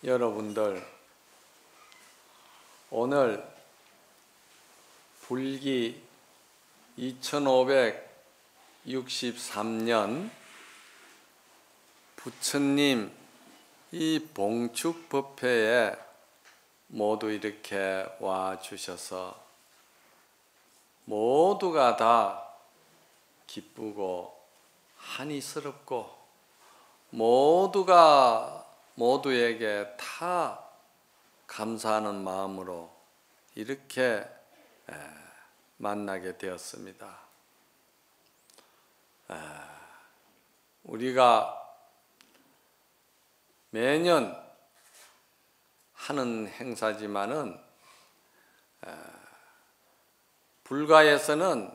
여러분들, 오늘 불기 2563년 부처님 이 봉축법회에 모두 이렇게 와 주셔서 모두가 다 기쁘고 한이스럽고 모두에게 다 감사하는 마음으로 이렇게 만나게 되었습니다. 우리가 매년 하는 행사지만은 불가에서는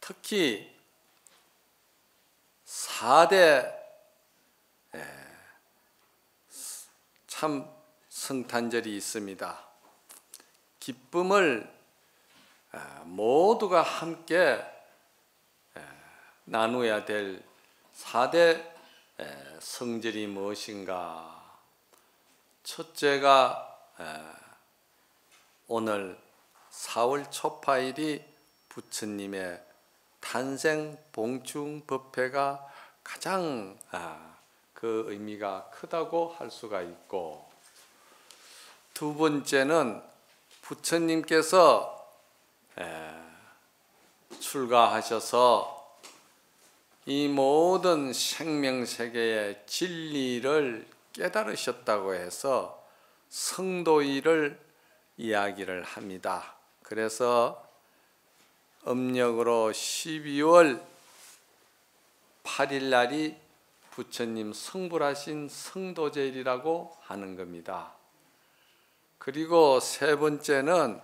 특히 4대 참 성탄절이 있습니다. 기쁨을 모두가 함께 나누어야 될 4대 성절이 무엇인가? 첫째가 오늘 4월 초파일이 부처님의 탄생 봉충 법회가 가장 그 의미가 크다고 할 수가 있고, 두 번째는 부처님께서 출가하셔서 이 모든 생명세계의 진리를 깨달으셨다고 해서 성도일을 이야기를 합니다. 그래서 음력으로 12월 8일 날이 부처님 성불하신 성도제일이라고 하는 겁니다. 그리고 세 번째는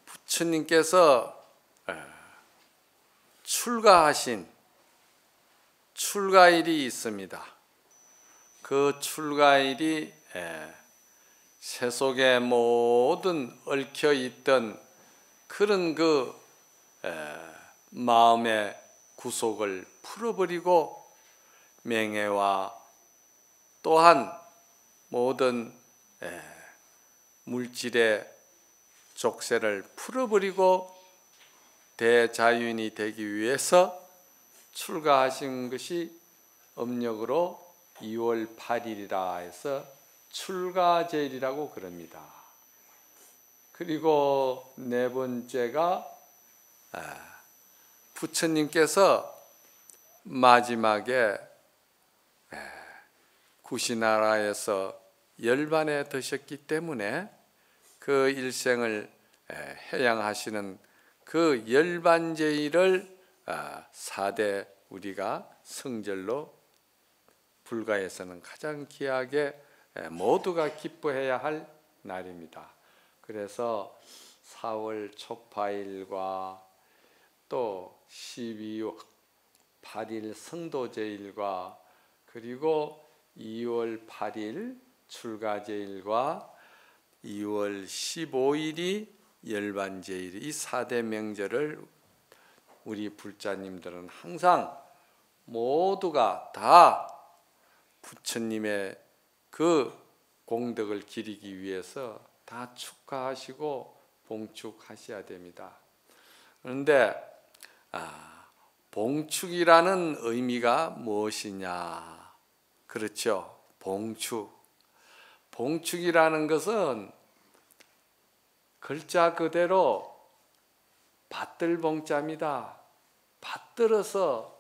부처님께서 출가하신 출가일이 있습니다. 그 출가일이 세속의 모든 얽혀있던 그런 그 마음의 구속을 풀어버리고 명예와 또한 모든 물질의 족쇄를 풀어버리고 대자유인이 되기 위해서 출가하신 것이 음력으로 2월 8일이라 해서 출가제일이라고 그럽니다. 그리고 네 번째가 부처님께서 마지막에 구시나라에서 열반에 드셨기 때문에 그 일생을 해양하시는 그 열반제일을 4대 우리가 성절로 불가에서는 가장 귀하게 모두가 기뻐해야 할 날입니다. 그래서 4월 초파일과 또 12월 8일 성도제일과 그리고 2월 8일 출가제일과 2월 15일이 열반제일, 이 4대 명절을 우리 불자님들은 항상 모두가 다 부처님의 그 공덕을 기리기 위해서 다 축하하시고 봉축하셔야 됩니다. 그런데 봉축이라는 의미가 무엇이냐? 그렇죠. 봉축이라는 것은 글자 그대로 받들 봉자입니다. 받들어서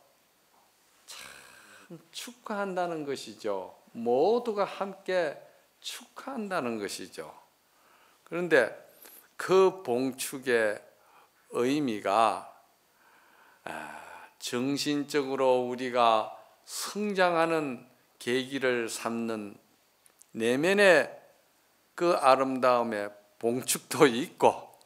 참 축하한다는 것이죠. 모두가 함께 축하한다는 것이죠. 그런데 그 봉축의 의미가 정신적으로 우리가 성장하는 계기를 삼는 내면의 그 아름다움의 봉축도 있고,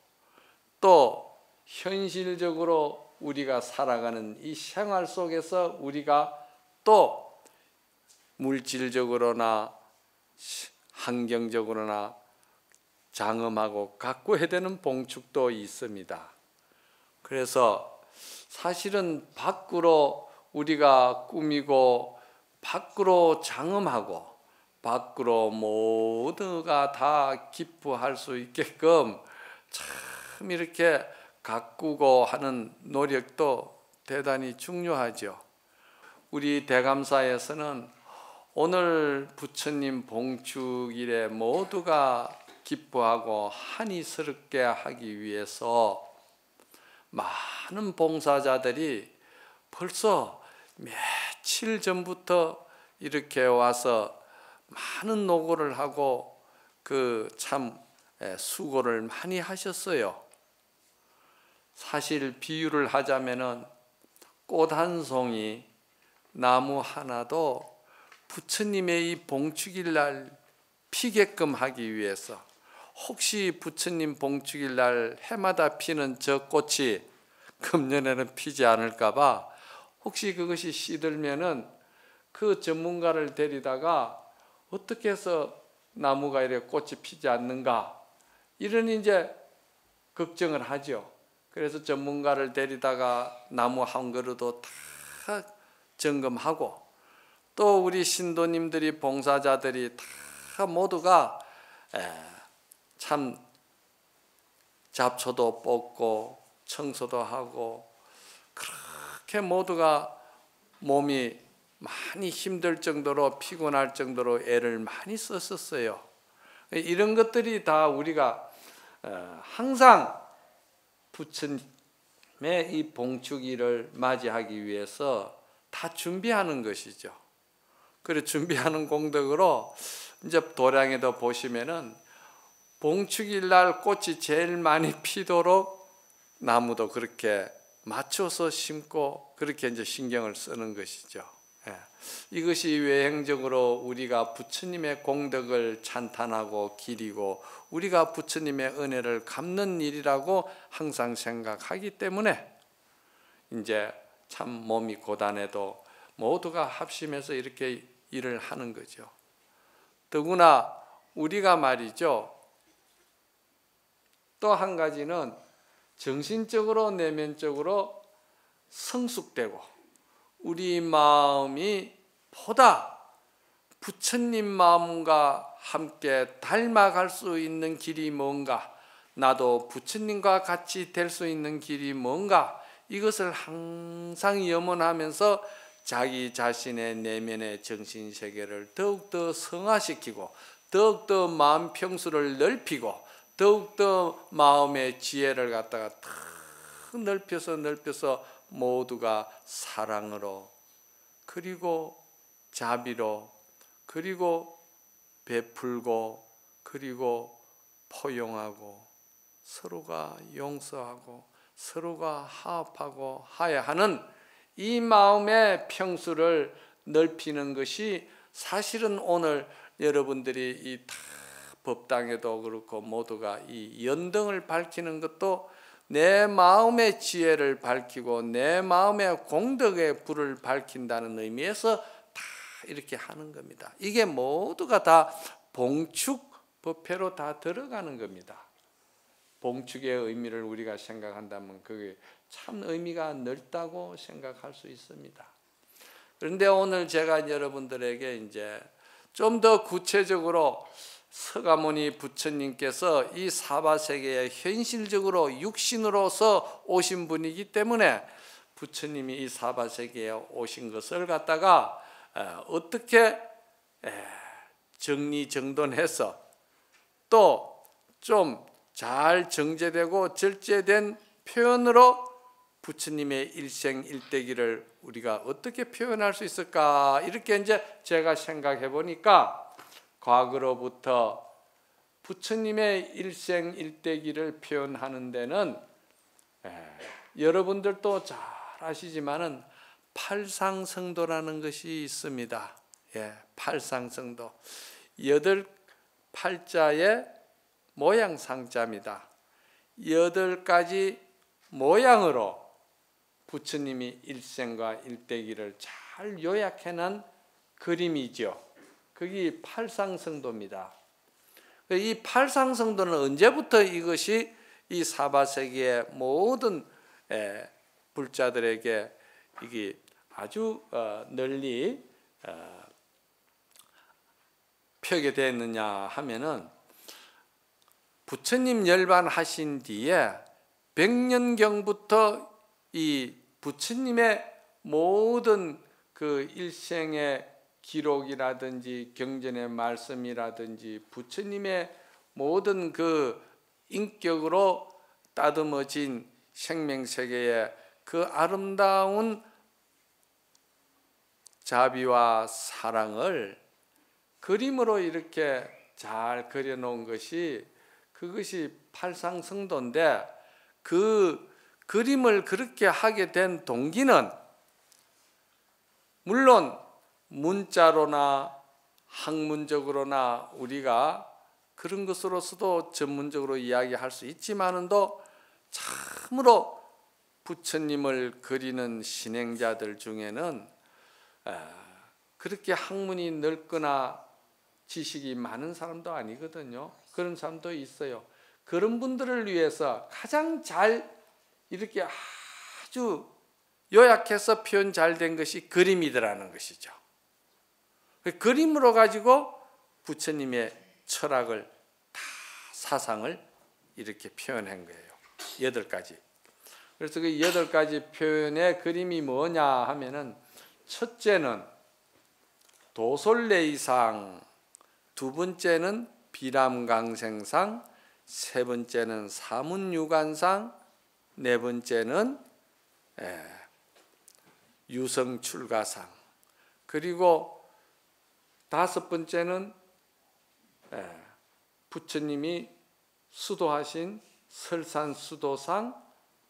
또 현실적으로 우리가 살아가는 이 생활 속에서 우리가 또 물질적으로나 환경적으로나 장엄하고 갖고 해야 되는 봉축도 있습니다. 그래서 사실은 밖으로 우리가 꾸미고 밖으로 장엄하고 밖으로 모두가 다 기뻐할 수 있게끔 참 이렇게 가꾸고 하는 노력도 대단히 중요하죠. 우리 대감사에서는 오늘 부처님 봉축일에 모두가 기뻐하고 한이스럽게 하기 위해서 많은 봉사자들이 벌써 며칠 전부터 이렇게 와서 많은 노고를 하고 그 참 수고를 많이 하셨어요. 사실 비유를 하자면은 꽃 한 송이, 나무 하나도 부처님의 이 봉축일 날 피게끔 하기 위해서, 혹시 부처님 봉축일 날 해마다 피는 저 꽃이 금년에는 피지 않을까 봐 혹시 그것이 시들면은 그 전문가를 데리다가 어떻게 해서 나무가 이렇게 꽃이 피지 않는가, 이런 이제 걱정을 하죠. 그래서 전문가를 데리다가 나무 한 그루도 다 점검하고, 또 우리 신도님들이 봉사자들이 다 모두가 참 잡초도 뽑고 청소도 하고, 그렇게 모두가 몸이 많이 힘들 정도로 피곤할 정도로 애를 많이 썼었어요. 이런 것들이 다 우리가 항상 부처님의 이 봉축일을 맞이하기 위해서 다 준비하는 것이죠. 그래 준비하는 공덕으로 이제 도량에도 보시면은 봉축일 날 꽃이 제일 많이 피도록 나무도 그렇게 맞춰서 심고 그렇게 이제 신경을 쓰는 것이죠. 이것이 외행적으로 우리가 부처님의 공덕을 찬탄하고 기리고 우리가 부처님의 은혜를 갚는 일이라고 항상 생각하기 때문에 이제 참 몸이 고단해도 모두가 합심해서 이렇게 일을 하는 거죠. 더구나 우리가 말이죠, 또 한 가지는 정신적으로 내면적으로 성숙되고 우리 마음이 보다 부처님 마음과 함께 닮아갈 수 있는 길이 뭔가, 나도 부처님과 같이 될 수 있는 길이 뭔가, 이것을 항상 염원하면서 자기 자신의 내면의 정신세계를 더욱더 성화시키고 더욱더 마음 평수를 넓히고 더욱더 마음의 지혜를 갖다가 더 넓혀서 모두가 사랑으로, 그리고 자비로, 그리고 베풀고, 그리고 포용하고, 서로가 용서하고 서로가 화합하고 하야 하는 이 마음의 평수를 넓히는 것이 사실은 오늘 여러분들이 이 다 법당에도 그렇고 모두가 이 연등을 밝히는 것도 내 마음의 지혜를 밝히고 내 마음의 공덕의 불을 밝힌다는 의미에서 다 이렇게 하는 겁니다. 이게 모두가 다 봉축 법회로 다 들어가는 겁니다. 봉축의 의미를 우리가 생각한다면 그게 참 의미가 넓다고 생각할 수 있습니다. 그런데 오늘 제가 여러분들에게 이제 좀 더 구체적으로 서가모니 부처님께서 이 사바세계에 현실적으로 육신으로서 오신 분이기 때문에 부처님이 이 사바세계에 오신 것을 갖다가 어떻게 정리정돈해서 또 좀 잘 정제되고 절제된 표현으로 부처님의 일생일대기를 우리가 어떻게 표현할 수 있을까, 이렇게 이제 제가 생각해 보니까 과거로부터 부처님의 일생일대기를 표현하는 데는 여러분들도 잘 아시지만은 팔상성도라는 것이 있습니다. 팔상성도, 8팔자의 모양상자입니다. 8가지 모양으로 부처님이 일생과 일대기를 잘 요약해놓은 그림이죠. 그게 팔상성도입니다. 이 팔상성도는 언제부터 이것이 이 사바세계의 모든 불자들에게 이게 아주 널리 펴게 됐느냐 하면은 부처님 열반하신 뒤에 100년경부터 이 부처님의 모든 그 일생의 기록이라든지 경전의 말씀이라든지 부처님의 모든 그 인격으로 따듬어진 생명세계의 그 아름다운 자비와 사랑을 그림으로 이렇게 잘 그려놓은 것이 그것이 팔상성도인데 그 그림을 그렇게 하게 된 동기는 물론 문자로나 학문적으로나 우리가 그런 것으로서도 전문적으로 이야기할 수 있지만은도 참으로 부처님을 그리는 신행자들 중에는 그렇게 학문이 넓거나 지식이 많은 사람도 아니거든요. 그런 사람도 있어요. 그런 분들을 위해서 가장 잘 이렇게 아주 요약해서 표현 잘 된 것이 그림이더라는 것이죠. 그림으로 가지고 부처님의 철학을 다 사상을 이렇게 표현한 거예요. 8가지. 그래서 그 8가지 표현의 그림이 뭐냐 하면은 첫째는 도솔레이상, 두 번째는 비람강생상, 세 번째는 사문유관상, 네 번째는 유성출가상, 그리고 다섯 번째는 부처님이 수도하신 설산수도상,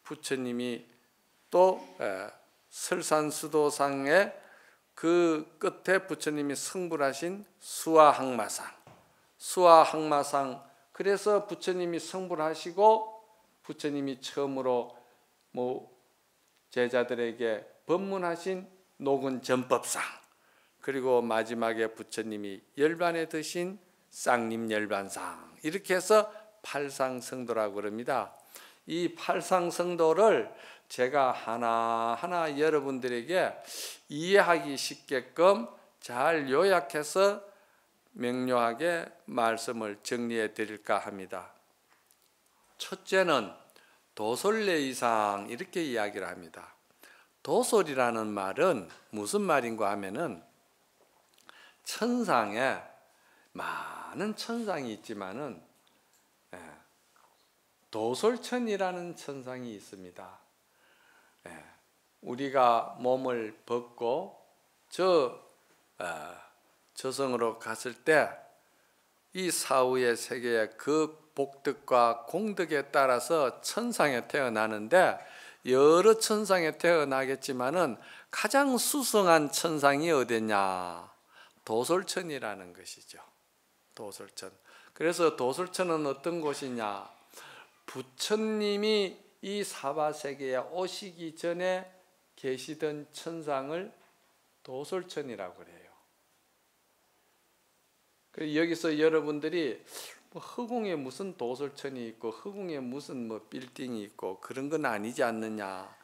부처님이 또 설산수도상의 그 끝에 부처님이 성불하신 수화항마상, 수화항마상. 그래서 부처님이 성불하시고 부처님이 처음으로 제자들에게 법문하신 녹은전법상, 그리고 마지막에 부처님이 열반에 드신 쌍림열반상, 이렇게 해서 팔상성도라고 그럽니다. 이 팔상성도를 제가 하나하나 여러분들에게 이해하기 쉽게끔 잘 요약해서 명료하게 말씀을 정리해 드릴까 합니다. 첫째는 도솔레이상, 이렇게 이야기를 합니다. 도솔이라는 말은 무슨 말인가 하면은 천상에 많은 천상이 있지만은 도솔천이라는 천상이 있습니다. 우리가 몸을 벗고 저승으로 갔을 때 이 사후의 세계의 그 복덕과 공덕에 따라서 천상에 태어나는데 여러 천상에 태어나겠지만은 가장 수성한 천상이 어디냐? 도솔천이라는 것이죠. 도솔천. 그래서 도솔천은 어떤 곳이냐? 부처님이 이 사바세계에 오시기 전에 계시던 천상을 도솔천이라고 그래요. 그래서 여기서 여러분들이 허공에 무슨 도솔천이 있고 허공에 무슨 빌딩이 있고 그런 건 아니지 않느냐.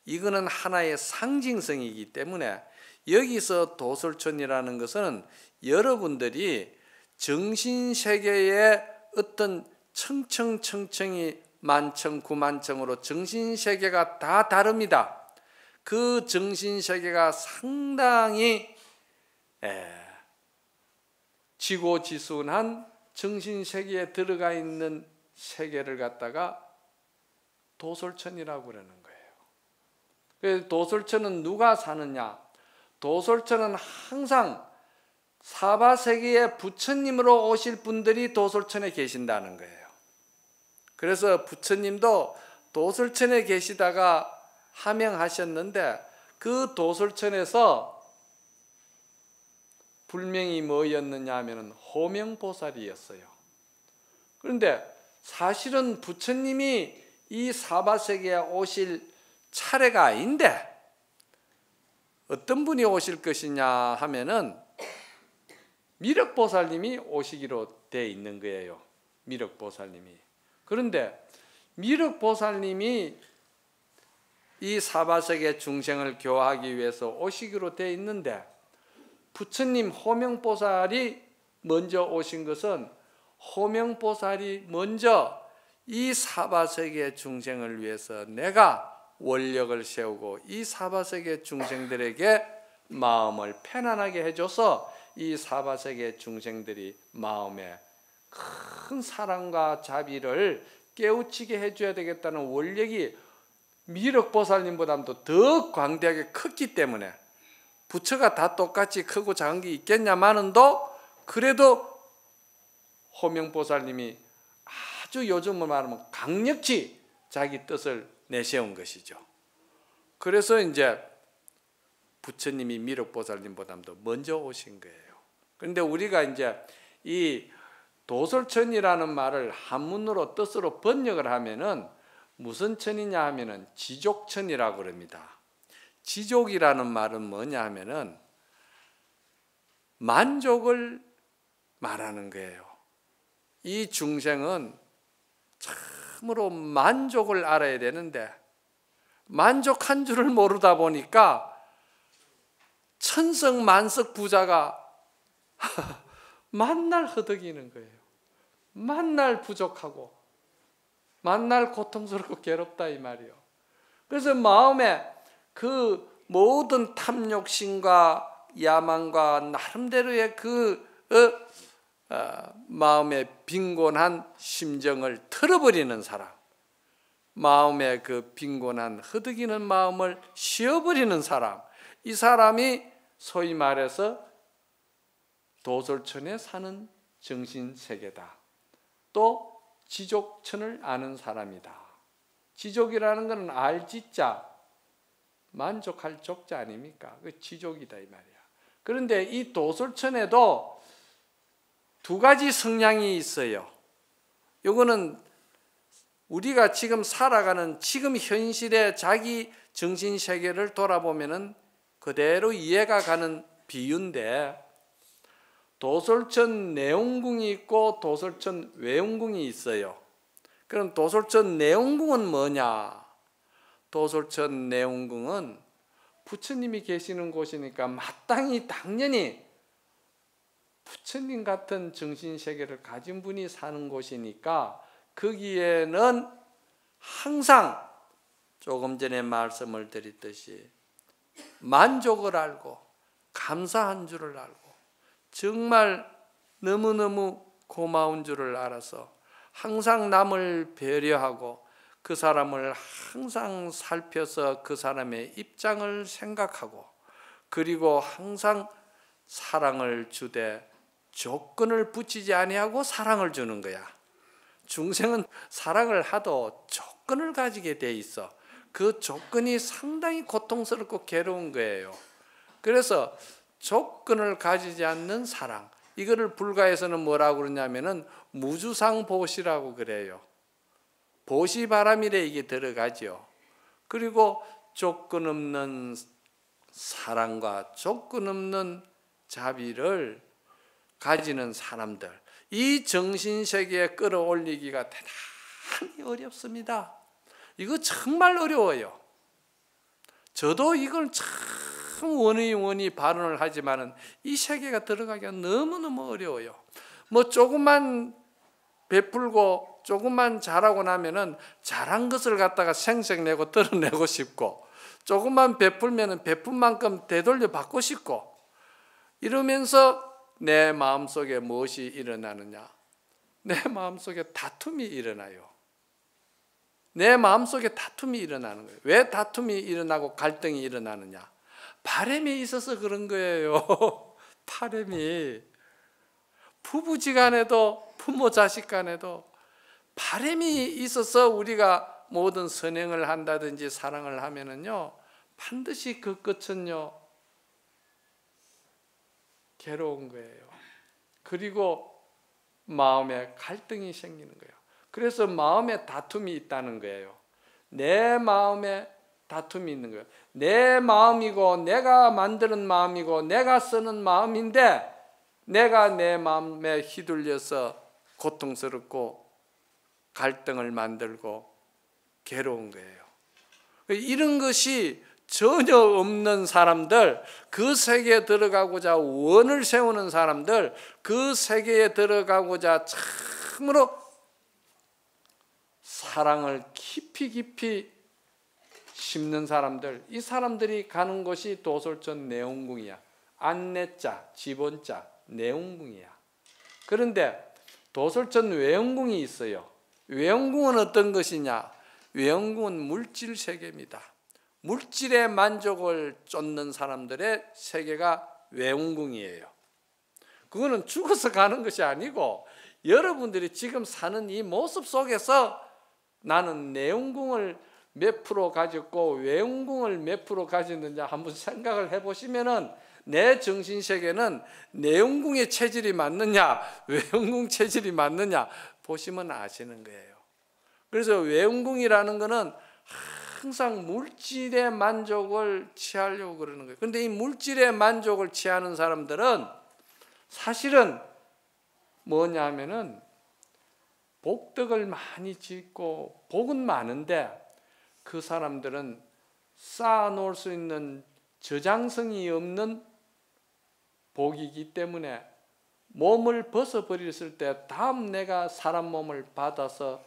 이거는 하나의 상징성이기 때문에 여기서 도솔천이라는 것은 여러분들이 정신세계의 어떤 청청청청이 만청구만청으로 정신세계가 다 다릅니다. 그 정신세계가 상당히 지고지순한 정신세계에 들어가 있는 세계를 갖다가 도솔천이라고 그러는 거예요. 그래서 도솔천은 누가 사느냐? 도솔천은 항상 사바세계의 부처님으로 오실 분들이 도솔천에 계신다는 거예요. 그래서 부처님도 도솔천에 계시다가 하명하셨는데 그 도솔천에서 불명이 뭐였느냐 하면 호명보살이었어요. 그런데 사실은 부처님이 이 사바세계에 오실 차례가 아닌데 어떤 분이 오실 것이냐 하면은 미륵보살님이 오시기로 돼 있는 거예요. 미륵보살님이. 그런데 미륵보살님이 이 사바세계 중생을 교화하기 위해서 오시기로 돼 있는데 부처님 호명보살이 먼저 오신 것은 호명보살이 먼저 이 사바세계 중생을 위해서 내가 원력을 세우고 이 사바세계 중생들에게 마음을 편안하게 해줘서 이 사바세계 중생들이 마음에 큰 사랑과 자비를 깨우치게 해줘야 되겠다는 원력이 미륵보살님보다도 더 광대하게 컸기 때문에, 부처가 다 똑같이 크고 작은 게 있겠냐마는도 그래도 호명보살님이 아주 요즘으로 말하면 강력히 자기 뜻을 내세운 것이죠. 그래서 이제 부처님이 미륵보살님보다도 먼저 오신 거예요. 그런데 우리가 이제 이 도솔천이라는 말을 한문으로 뜻으로 번역을 하면은 무슨 천이냐 하면은 지족천이라고 그럽니다. 지족이라는 말은 뭐냐 하면은 만족을 말하는 거예요. 이 중생은 참으로 만족을 알아야 되는데 만족한 줄을 모르다 보니까 천석만석 부자가 만날 허덕이는 거예요. 만날 부족하고 만날 고통스럽고 괴롭다 이 말이요. 그래서 마음에 그 모든 탐욕심과 야망과 나름대로의 그 마음의 빈곤한 심정을 털어버리는 사람, 마음의 그 빈곤한 허덕이는 마음을 쉬어버리는 사람, 이 사람이 소위 말해서 도솔천에 사는 정신세계다. 또 지족천을 아는 사람이다. 지족이라는 것은 알지자 만족할 족자 아닙니까? 그 지족이다 이 말이야. 그런데 이 도솔천에도 두 가지 성향이 있어요. 요거는 우리가 지금 살아가는 지금 현실의 자기 정신세계를 돌아보면은 그대로 이해가 가는 비유인데, 도솔천 내용궁이 있고 도솔천 외용궁이 있어요. 그럼 도솔천 내용궁은 뭐냐? 도솔천 내용궁은 부처님이 계시는 곳이니까 마땅히 당연히 부처님 같은 정신세계를 가진 분이 사는 곳이니까 거기에는 항상 조금 전에 말씀을 드렸듯이 만족을 알고 감사한 줄을 알고 정말 너무너무 고마운 줄을 알아서 항상 남을 배려하고 그 사람을 항상 살펴서 그 사람의 입장을 생각하고, 그리고 항상 사랑을 주되 조건을 붙이지 아니하고 사랑을 주는 거야. 중생은 사랑을 하도 조건을 가지게 돼 있어. 그 조건이 상당히 고통스럽고 괴로운 거예요. 그래서 조건을 가지지 않는 사랑, 이거를 불가에서는 뭐라고 그러냐면은 무주상보시라고 그래요. 보시바람이래 이게 들어가죠. 그리고 조건 없는 사랑과 조건 없는 자비를 가지는 사람들, 이 정신세계에 끌어올리기가 대단히 어렵습니다. 이거 정말 어려워요. 저도 이걸 참 원의 발언을 하지만은 이 세계가 들어가기가 너무너무 어려워요. 뭐 조금만 베풀고 조금만 잘하고 나면은 잘한 것을 갖다가 생색내고 드러내고 싶고, 조금만 베풀면은 베푼 만큼 되돌려 받고 싶고, 이러면서 내 마음속에 무엇이 일어나느냐? 내 마음속에 다툼이 일어나요. 내 마음속에 다툼이 일어나는 거예요. 왜 다툼이 일어나고 갈등이 일어나느냐? 바람이 있어서 그런 거예요. 바람이. 부부지간에도 부모 자식 간에도 바람이 있어서 우리가 모든 선행을 한다든지 사랑을 하면은요, 반드시 그 끝은요 괴로운 거예요. 그리고 마음에 갈등이 생기는 거예요. 그래서 마음에 다툼이 있다는 거예요. 내 마음에 다툼이 있는 거예요. 내 마음이고 내가 만드는 마음이고 내가 쓰는 마음인데 내가 내 마음에 휘둘려서 고통스럽고 갈등을 만들고 괴로운 거예요. 이런 것이 전혀 없는 사람들, 그 세계에 들어가고자 원을 세우는 사람들, 그 세계에 들어가고자 참으로 사랑을 깊이 심는 사람들, 이 사람들이 가는 곳이 도솔천 내원궁이야. 안내자, 지본자, 내원궁이야. 그런데 도솔천 외원궁이 있어요. 외원궁은 어떤 것이냐? 외원궁은 물질 세계입니다. 물질의 만족을 쫓는 사람들의 세계가 외원궁이에요. 그거는 죽어서 가는 것이 아니고 여러분들이 지금 사는 이 모습 속에서 나는 내원궁을 몇 프로 가졌고 외원궁을 몇 프로 가졌는지 한번 생각을 해보시면은 내 정신세계는 내원궁의 체질이 맞느냐 외원궁 체질이 맞느냐 보시면 아시는 거예요. 그래서 외원궁이라는 거는 항상 물질의 만족을 취하려고 그러는 거예요. 그런데 이 물질의 만족을 취하는 사람들은 사실은 뭐냐 하면은 복덕을 많이 짓고 복은 많은데 그 사람들은 쌓아놓을 수 있는 저장성이 없는 복이기 때문에 몸을 벗어버렸을 때 다음 내가 사람 몸을 받아서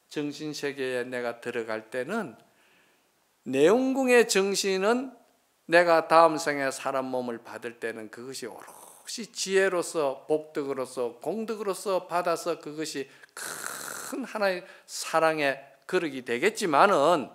정신세계에 내가 들어갈 때는 내원궁의 정신은 내가 다음 생에 사람 몸을 받을 때는 그것이 오롯이 지혜로서 복덕으로서 공덕으로서 받아서 그것이 큰 하나의 사랑의 그릇이 되겠지만은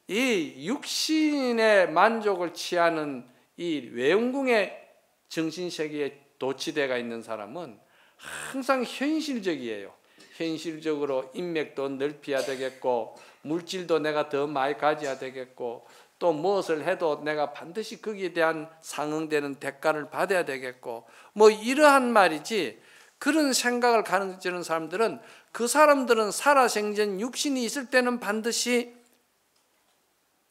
이 육신의 만족을 취하는 이 외원궁의 정신세계에 도취되어 있는 사람은 항상 현실적이에요. 현실적으로 인맥도 넓혀야 되겠고 물질도 내가 더 많이 가져야 되겠고 또 무엇을 해도 내가 반드시 거기에 대한 상응되는 대가를 받아야 되겠고 뭐 이러한 말이지. 그런 생각을 가지는 사람들은 그 사람들은 살아생전 육신이 있을 때는 반드시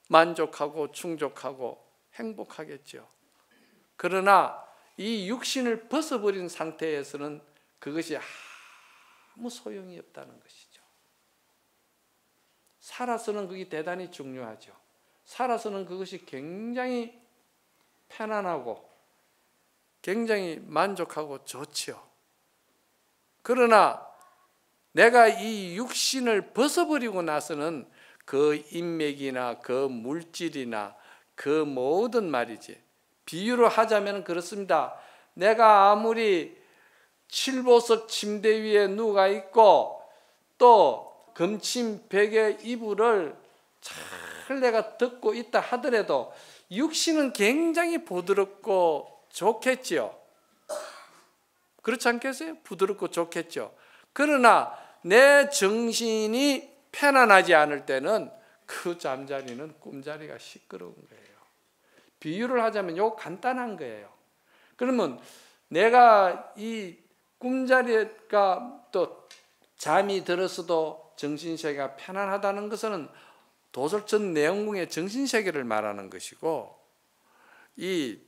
만족하고 충족하고 행복하겠죠. 그러나 이 육신을 벗어버린 상태에서는 그것이 아무 소용이 없다는 것이죠. 살아서는 그게 대단히 중요하죠. 살아서는 그것이 굉장히 편안하고 굉장히 만족하고 좋지요. 그러나 내가 이 육신을 벗어버리고 나서는 그 인맥이나 그 물질이나 그 모든 말이지. 비유를 하자면 그렇습니다. 내가 아무리 칠보석 침대 위에 누가 있고 또 금침 베개 이불을 잘 내가 덮고 있다 하더라도 육신은 굉장히 부드럽고 좋겠지요. 그렇지 않겠어요? 부드럽고 좋겠죠. 그러나 내 정신이 편안하지 않을 때는 그 잠자리는 꿈자리가 시끄러운 거예요. 비유를 하자면 요 간단한 거예요. 그러면 내가 이 꿈자리가 또 잠이 들었어도 정신세계가 편안하다는 것은 도솔천 내원궁의 정신세계를 말하는 것이고 이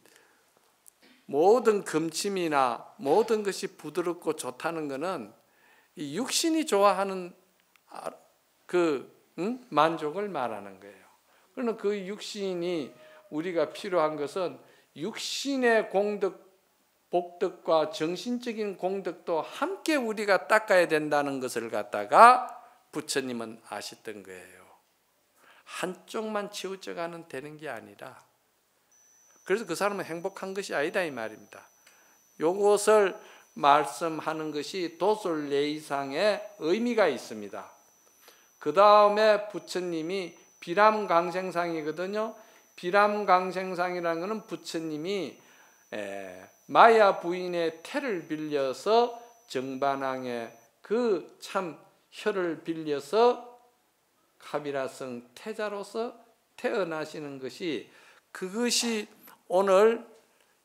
모든 금침이나 모든 것이 부드럽고 좋다는 것은 이 육신이 좋아하는 만족을 말하는 거예요. 그러나 그 육신이 우리가 필요한 것은 육신의 공덕, 복덕과 정신적인 공덕도 함께 우리가 닦아야 된다는 것을 갖다가 부처님은 아셨던 거예요. 한쪽만 치우쳐가는 되는 게 아니라 그래서 그 사람은 행복한 것이 아니다 이 말입니다. 요것을 말씀하는 것이 도솔예의상의 의미가 있습니다. 그 다음에 부처님이 비람강생상이거든요. 비람강생상이라는 것은 부처님이 마야 부인의 태를 빌려서 정반왕의 그 참 혀를 빌려서 카비라성 태자로서 태어나시는 것이 그것이 오늘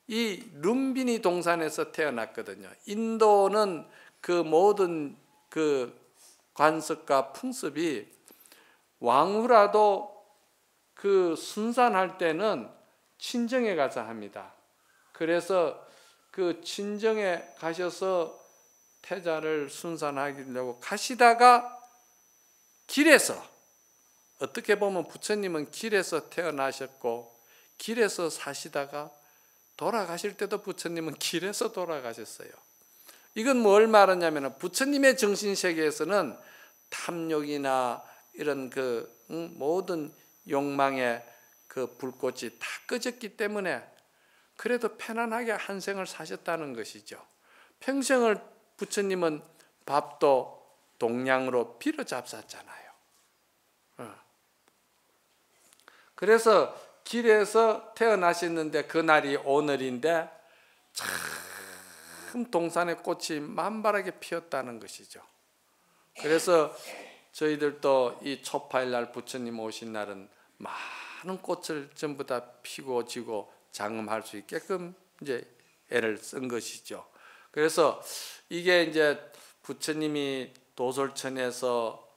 이 룸비니 동산에서 태어났거든요. 인도는 그 모든 그 관습과 풍습이 왕후라도 그 순산할 때는 친정에 가서 합니다. 그래서 그 친정에 가셔서 태자를 순산하려고 가시다가 길에서 어떻게 보면 부처님은 길에서 태어나셨고 길에서 사시다가 돌아가실 때도 부처님은 길에서 돌아가셨어요. 이건 뭘 말하냐면 부처님의 정신세계에서는 탐욕이나 이런 모든 욕망의 그 불꽃이 다 꺼졌기 때문에 그래도 편안하게 한 생을 사셨다는 것이죠. 평생을 부처님은 밥도 동량으로 빌어 잡쌌잖아요. 그래서 길에서 태어나셨는데 그날이 오늘인데 참 동산의 꽃이 만발하게 피었다는 것이죠. 그래서 저희들도 이 초파일 날 부처님 오신 날은 많은 꽃을 전부 다 피고 지고 장엄할 수 있게끔 이제 애를 쓴 것이죠. 그래서 이게 이제 부처님이 도솔천에서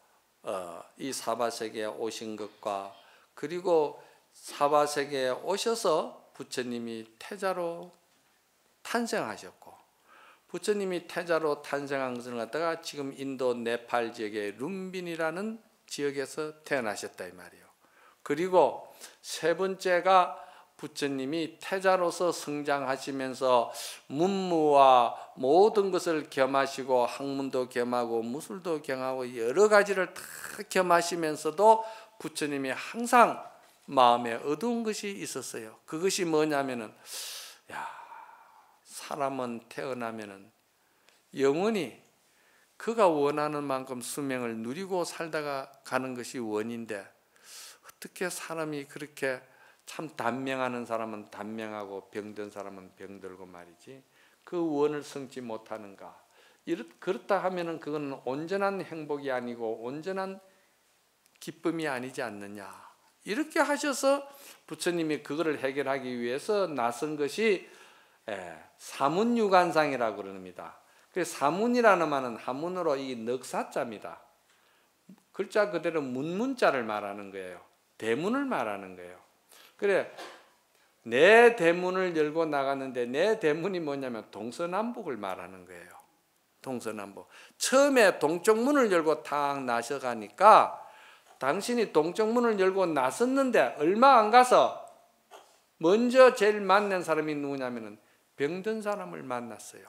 이 사바세계에 오신 것과 그리고 사바세계에 오셔서 부처님이 태자로 탄생하셨고 부처님이 태자로 탄생한 것을 갖다가 지금 인도 네팔 지역의 룸빈이라는 지역에서 태어나셨다 이 말이에요. 그리고 세 번째가 부처님이 태자로서 성장하시면서 문무와 모든 것을 겸하시고 학문도 겸하고 무술도 겸하고 여러 가지를 다 겸하시면서도 부처님이 항상 마음에 어두운 것이 있었어요. 그것이 뭐냐면은 사람은 태어나면은 영원히 그가 원하는 만큼 수명을 누리고 살다가 가는 것이 원인데 어떻게 사람이 그렇게 참 단명하는 사람은 단명하고 병든 사람은 병들고 말이지 그 원을 성취 못하는가. 그렇다 하면은 그건 온전한 행복이 아니고 온전한 기쁨이 아니지 않느냐. 이렇게 하셔서 부처님이 그거를 해결하기 위해서 나선 것이 사문유관상이라고 그럽니다. 그래서 사문이라는 말은 한문으로 이 넉사자입니다. 글자 그대로 문문자를 말하는 거예요. 대문을 말하는 거예요. 그래 내 대문을 열고 나갔는데 내 대문이 뭐냐면 동서남북을 말하는 거예요. 동서남북. 처음에 동쪽 문을 열고 탁 나셔가니까 당신이 동쪽 문을 열고 나섰는데 얼마 안 가서 먼저 제일 만난 사람이 누구냐면은 병든 사람을 만났어요.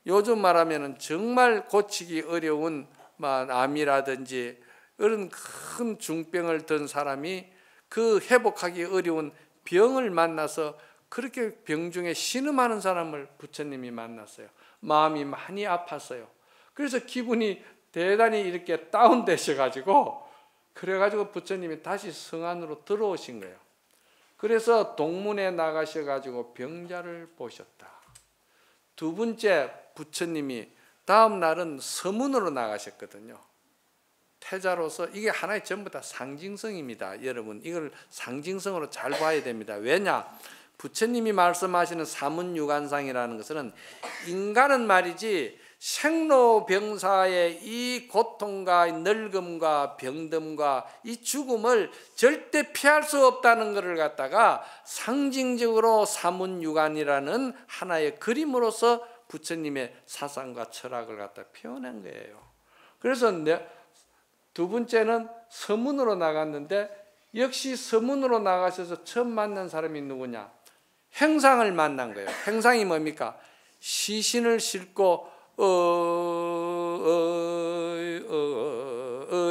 요즘 말하면은 정말 고치기 어려운 암이라든지 이런 큰 중병을 든 사람이 그 회복하기 어려운 병을 만나서 그렇게 병중에 신음하는 사람을 부처님이 만났어요. 마음이 많이 아팠어요. 그래서 기분이 대단히 이렇게 다운되셔가지고 그래가지고 부처님이 다시 성 안으로 들어오신 거예요. 그래서 동문에 나가셔가지고 병자를 보셨다. 두 번째 부처님이 다음 날은 서문으로 나가셨거든요. 태자로서 이게 하나의 전부 다 상징성입니다. 여러분 이걸 상징성으로 잘 봐야 됩니다. 왜냐? 부처님이 말씀하시는 사문유관상이라는 것은 인간은 말이지 생로병사의 이 고통과 늙음과 병듦과 이 죽음을 절대 피할 수 없다는 것을 갖다가 상징적으로 사문유관이라는 하나의 그림으로서 부처님의 사상과 철학을 갖다 표현한 거예요. 그래서 두 번째는 서문으로 나갔는데 역시 서문으로 나가셔서 처음 만난 사람이 누구냐? 행상을 만난 거예요. 행상이 뭡니까? 시신을 싣고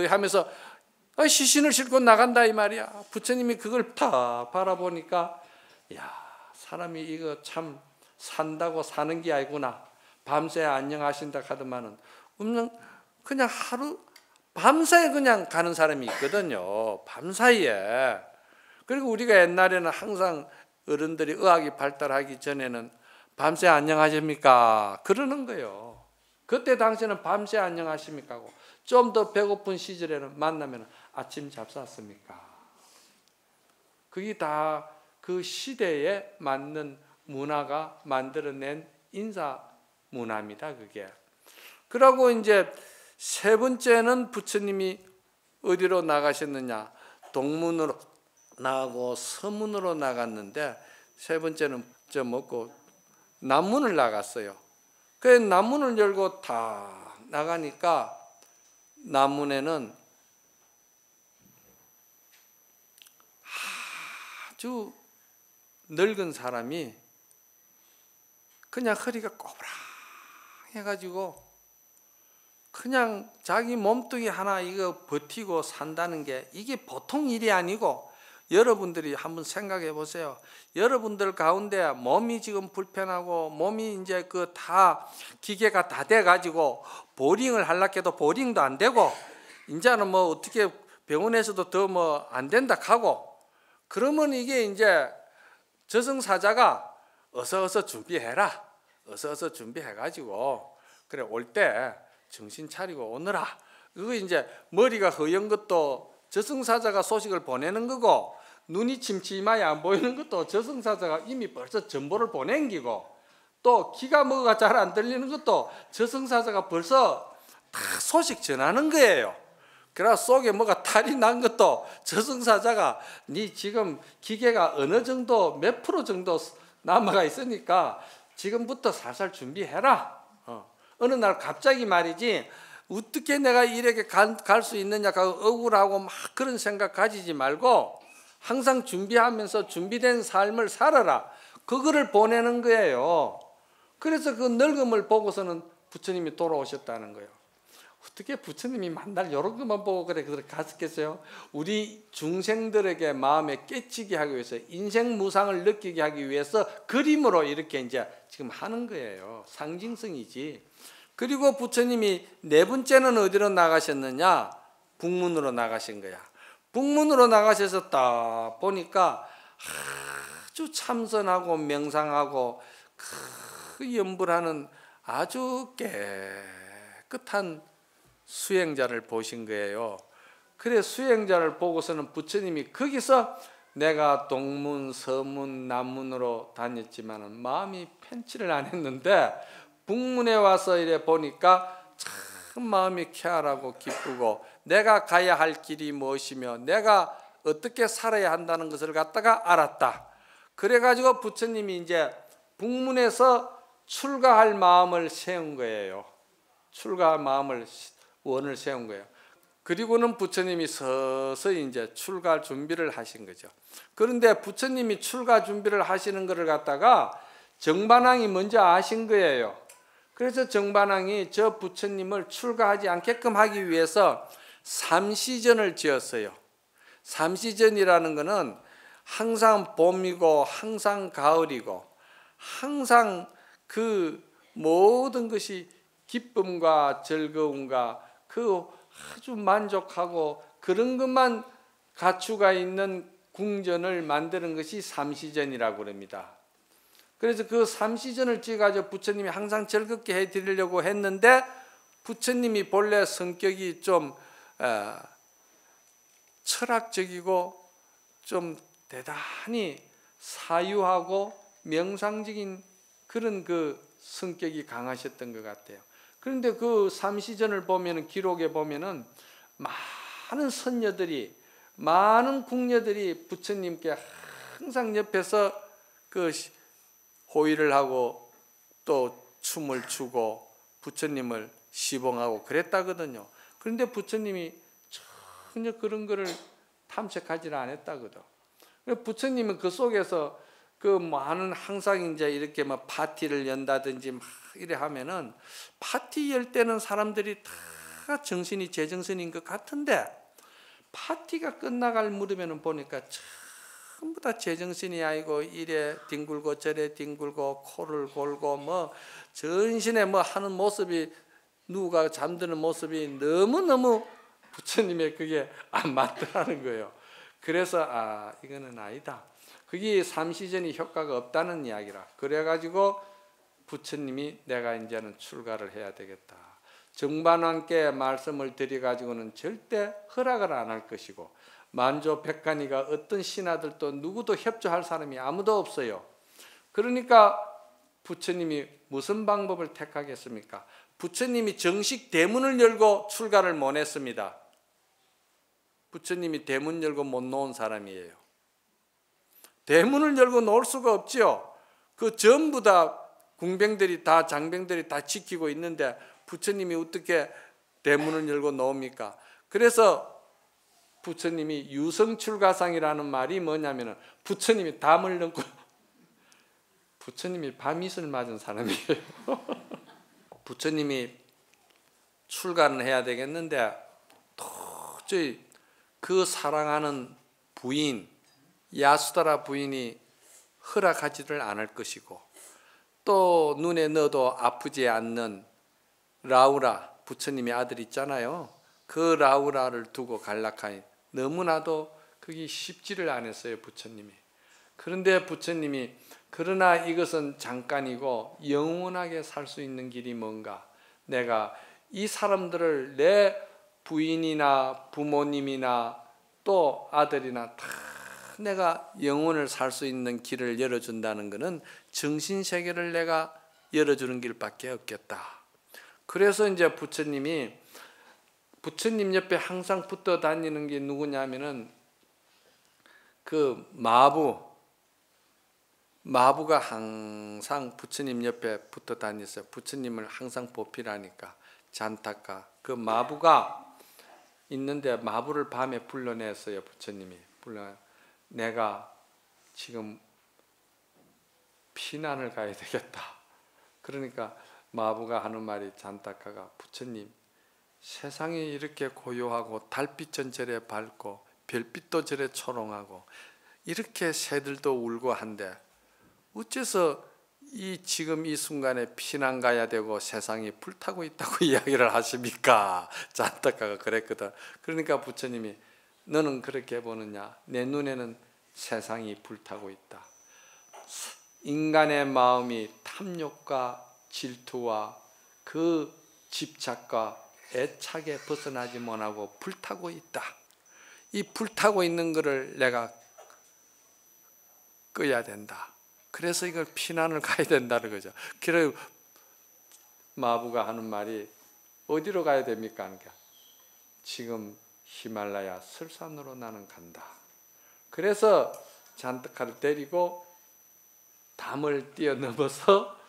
하면서 시신을 싣고 나간다 이 말이야. 부처님이 그걸 다 바라보니까 야, 사람이 이거 참 산다고 사는 게 아니구나. 밤새 안녕하신다 하더만은 그냥 하루 밤사이에 그냥 가는 사람이 있거든요. 밤사이에. 그리고 우리가 옛날에는 항상 어른들이 의학이 발달하기 전에는 밤새 안녕하십니까? 그러는 거예요. 그때 당시에는 밤새 안녕하십니까? 하고 좀 더 배고픈 시절에는 만나면 아침 잡쌌습니까? 그게 다 그 시대에 맞는 문화가 만들어낸 인사 문화입니다. 그게. 그러고 이제 세 번째는 부처님이 어디로 나가셨느냐? 동문으로 나가고 서문으로 나갔는데 세 번째는 남문을 나갔어요. 그 남문을 열고 다 나가니까 남문에는 아주 늙은 사람이 그냥 허리가 꼬부랑해가지고 그냥 자기 몸뚱이 하나 이거 버티고 산다는 게 이게 보통 일이 아니고, 여러분들이 한번 생각해 보세요. 여러분들 가운데 몸이 지금 불편하고 몸이 이제 그 다 기계가 다 돼가지고 보링을 하려고 해도 보링도 안 되고 이제는 뭐 어떻게 병원에서도 더 뭐 안 된다 하고, 그러면 이게 이제 저승사자가 어서 준비해라, 어서 준비해가지고 그래 올 때 정신 차리고 오너라. 그거 이제 머리가 허연 것도 저승사자가 소식을 보내는 거고, 눈이 침침하게 안 보이는 것도 저승사자가 이미 벌써 전보를 보낸 기고, 또 귀가 뭐가 잘 안 들리는 것도 저승사자가 벌써 다 소식 전하는 거예요. 그래서 속에 뭐가 탈이 난 것도 저승사자가 네 지금 기계가 어느 정도 몇 프로 정도 남아가 있으니까 지금부터 살살 준비해라. 어느 날 갑자기 말이지, 어떻게 내가 이렇게 갈 수 있느냐 억울하고 막 그런 생각 가지지 말고 항상 준비하면서 준비된 삶을 살아라. 그거를 보내는 거예요. 그래서 그 늙음을 보고서는 부처님이 돌아오셨다는 거예요. 어떻게 부처님이 만날 이런 것만 보고 그래 갔겠어요? 우리 중생들에게 마음에 깨치게 하기 위해서, 인생 무상을 느끼게 하기 위해서 그림으로 이렇게 이제 지금 하는 거예요. 상징성이지. 그리고 부처님이 네 번째는 어디로 나가셨느냐? 북문으로 나가신 거야. 북문으로 나가셔서 딱 보니까 아주 참선하고 명상하고 그 염불하는 아주 깨끗한 수행자를 보신 거예요. 그래 수행자를 보고서는 부처님이 거기서 내가 동문, 서문, 남문으로 다녔지만 마음이 편치를 안 했는데 북문에 와서 이래 보니까 참 마음이 쾌활하고 기쁘고, 내가 가야 할 길이 무엇이며 내가 어떻게 살아야 한다는 것을 갖다가 알았다. 그래가지고 부처님이 이제 북문에서 출가할 마음을 세운 거예요. 출가할 마음을 원을 세운 거예요. 그리고는 부처님이 서서히 이제 출가 준비를 하신 거죠. 그런데 부처님이 출가 준비를 하시는 것을 갖다가 정반왕이 먼저 아신 거예요. 그래서 정반왕이 저 부처님을 출가하지 않게끔 하기 위해서 삼시전을 지었어요. 삼시전이라는 것은 항상 봄이고 항상 가을이고 항상 그 모든 것이 기쁨과 즐거움과 그 아주 만족하고 그런 것만 갖추가 있는 궁전을 만드는 것이 삼시전이라고 그럽니다. 그래서 그 삼시전을 찍어가지고 부처님이 항상 즐겁게 해드리려고 했는데, 부처님이 본래 성격이 좀 철학적이고 좀 대단히 사유하고 명상적인 그런 그 성격이 강하셨던 것 같아요. 그런데 그 삼시전을 보면은, 기록에 보면은 많은 선녀들이, 많은 궁녀들이 부처님께 항상 옆에서 그 호의를 하고 또 춤을 추고 부처님을 시봉하고 그랬다거든요. 그런데 부처님이 전혀 그런 거를 탐색하지를 않았다거든. 부처님은 그 속에서 그 많은 항상 이제 이렇게 뭐 파티를 연다든지 막 이래 하면은, 파티 열 때는 사람들이 다 정신이 제정신인 것 같은데 파티가 끝나갈 무렵에는 보니까 전부 다 제정신이 아니고 이래 뒹굴고 저래 뒹굴고 코를 골고 뭐 전신에 뭐 하는 모습이, 누가 잠드는 모습이 너무너무 부처님의 그게 안 맞더라는 거예요. 그래서 이거는 아니다. 그게 삼시전이 효과가 없다는 이야기라. 그래가지고 부처님이 내가 이제는 출가를 해야 되겠다. 정반왕께 말씀을 드려가지고는 절대 허락을 안 할 것이고, 만조 백간이가 어떤 신하들도 누구도 협조할 사람이 아무도 없어요. 그러니까 부처님이 무슨 방법을 택하겠습니까? 부처님이 정식 대문을 열고 출가를 못 했습니다. 부처님이 대문 열고 못 놓은 사람이에요. 대문을 열고 놓을 수가 없죠. 그 전부 다 궁병들이 다, 장병들이 다 지키고 있는데 부처님이 어떻게 대문을 열고 놓습니까? 그래서 부처님이 유성출가상이라는 말이 뭐냐면은 부처님이 담을 넘고 부처님이 밤이슬 맞은 사람이에요. 부처님이 출가는 해야 되겠는데 도저히 그 사랑하는 부인 야수다라 부인이 허락하지를 않을 것이고 또 눈에 넣어도 아프지 않는 라우라 부처님의 아들 있잖아요. 그 라우라를 두고 갈락하니 너무나도 그게 쉽지를 않았어요. 부처님이. 그런데 부처님이 그러나 이것은 잠깐이고 영원하게 살 수 있는 길이 뭔가, 내가 이 사람들을 내 부인이나 부모님이나 또 아들이나 다 내가 영혼을 살 수 있는 길을 열어준다는 것은 정신세계를 내가 열어주는 길밖에 없겠다. 그래서 이제 부처님 옆에 항상 붙어 다니는 게 누구냐면은 그 마부가 항상 부처님 옆에 붙어 다녔어요. 부처님을 항상 보필하니까 잔타카 그 마부가 있는데 마부를 밤에 불러냈어요. 부처님이 내가 지금 피난을 가야 되겠다. 그러니까 마부가 하는 말이 잔타카가 부처님 세상이 이렇게 고요하고 달빛은 저래 밝고 별빛도 저래 초롱하고 이렇게 새들도 울고 한데 어째서 지금 이 순간에 피난 가야 되고 세상이 불타고 있다고 이야기를 하십니까? 잔타카가 그랬거든. 그러니까 부처님이 너는 그렇게 보느냐? 내 눈에는 세상이 불타고 있다. 인간의 마음이 탐욕과 질투와 그 집착과 애착에 벗어나지 못하고 불타고 있다. 이 불타고 있는 것을 내가 끄야 된다. 그래서 이걸 피난을 가야 된다는 거죠. 그래서 마부가 하는 말이 어디로 가야 됩니까? 그러니까 지금 히말라야 설산으로 나는 간다. 그래서 잔타카를 데리고 담을 뛰어넘어서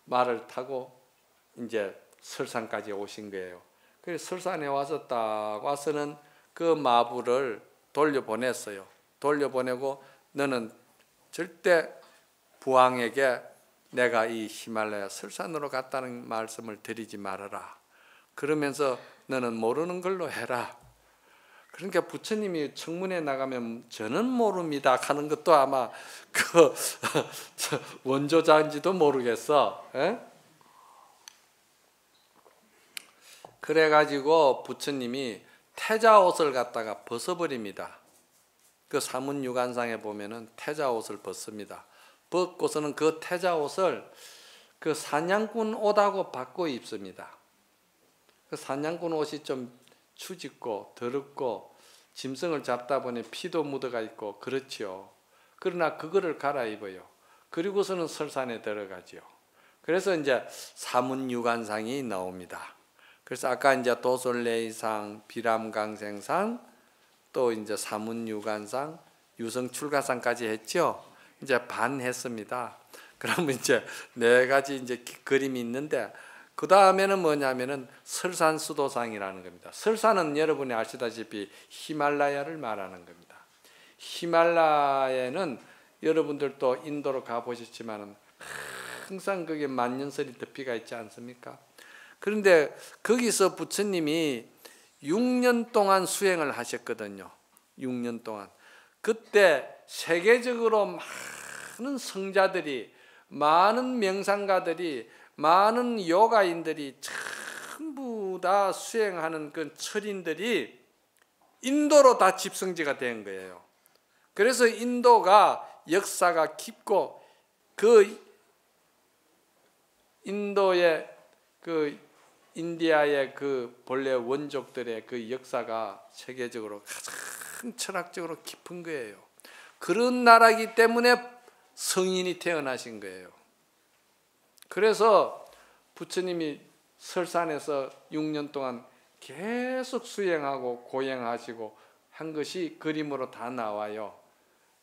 말을 타고 이제 설산까지 오신 거예요. 그래서 설산에 와서 딱 와서는 그 마부를 돌려보냈어요. 돌려보내고 너는 절대 부왕에게 내가 이 히말라야 설산으로 갔다는 말씀을 드리지 말아라. 그러면서 너는 모르는 걸로 해라. 그러니까 부처님이 청문회 나가면 저는 모릅니다 하는 것도 아마 그 원조자인지도 모르겠어. 에? 그래가지고 부처님이 태자 옷을 갖다가 벗어버립니다. 그 사문유관상에 보면은 태자 옷을 벗습니다. 벗고서는 그 태자 옷을 그 사냥꾼 옷하고 바꿔 입습니다. 그 사냥꾼 옷이 좀 추짓고 더럽고 짐승을 잡다 보니 피도 묻어가 있고 그렇지요. 그러나 그거를 갈아입어요. 그리고서는 설산에 들어가지요. 그래서 이제 사문유관상이 나옵니다. 그래서 아까 이제 도솔레이상, 비람강생상, 또 이제 사문유관상, 유성출가상까지 했죠. 이제 반 했습니다. 그러면 이제 네 가지 이제 그림이 있는데 그 다음에는 뭐냐면은 설산수도상이라는 겁니다. 설산은 여러분이 아시다시피 히말라야를 말하는 겁니다. 히말라야는 여러분들도 인도로 가보셨지만은 항상 거기에 만년설이 덮이가 있지 않습니까? 그런데 거기서 부처님이 6년 동안 수행을 하셨거든요. 6년 동안. 그때 세계적으로 많은 성자들이, 많은 명상가들이, 많은 요가인들이 전부 다 수행하는 그 철인들이 인도로 다 집성지가 된 거예요. 그래서 인도가 역사가 깊고 그 인도의 그 인디아의 그 본래 원족들의 그 역사가 세계적으로 가장 철학적으로 깊은 거예요. 그런 나라이기 때문에 성인이 태어나신 거예요. 그래서 부처님이 설산에서 6년 동안 계속 수행하고 고행하시고 한 것이 그림으로 다 나와요.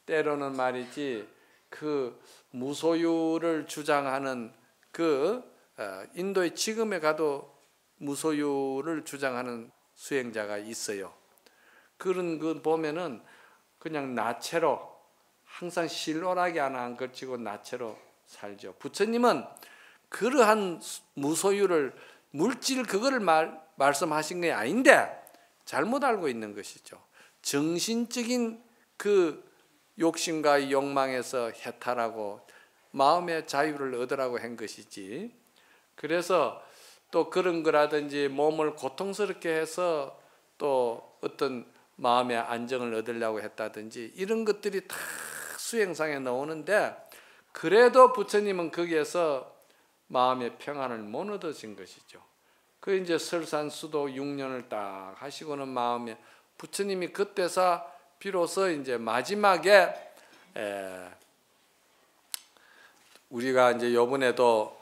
때로는 말이지 그 무소유를 주장하는 그 인도의 지금에 가도 무소유를 주장하는 수행자가 있어요. 그런 거 보면은 그냥 나체로 항상 실오라기 하나 안 걸치고 나체로 살죠. 부처님은 그러한 무소유를 물질 그거를 말씀하신 게 아닌데 잘못 알고 있는 것이죠. 정신적인 그 욕심과 욕망에서 해탈하고 마음의 자유를 얻으라고 한 것이지. 그래서 또 그런 거라든지 몸을 고통스럽게 해서 또 어떤 마음의 안정을 얻으려고 했다든지 이런 것들이 다 수행상에 나오는데 그래도 부처님은 거기에서 마음의 평안을 못 얻으신 것이죠. 그 이제 설산수도 6년을 딱 하시고는 마음에 부처님이 그때서 비로소 이제 마지막에 우리가 이제 요번에도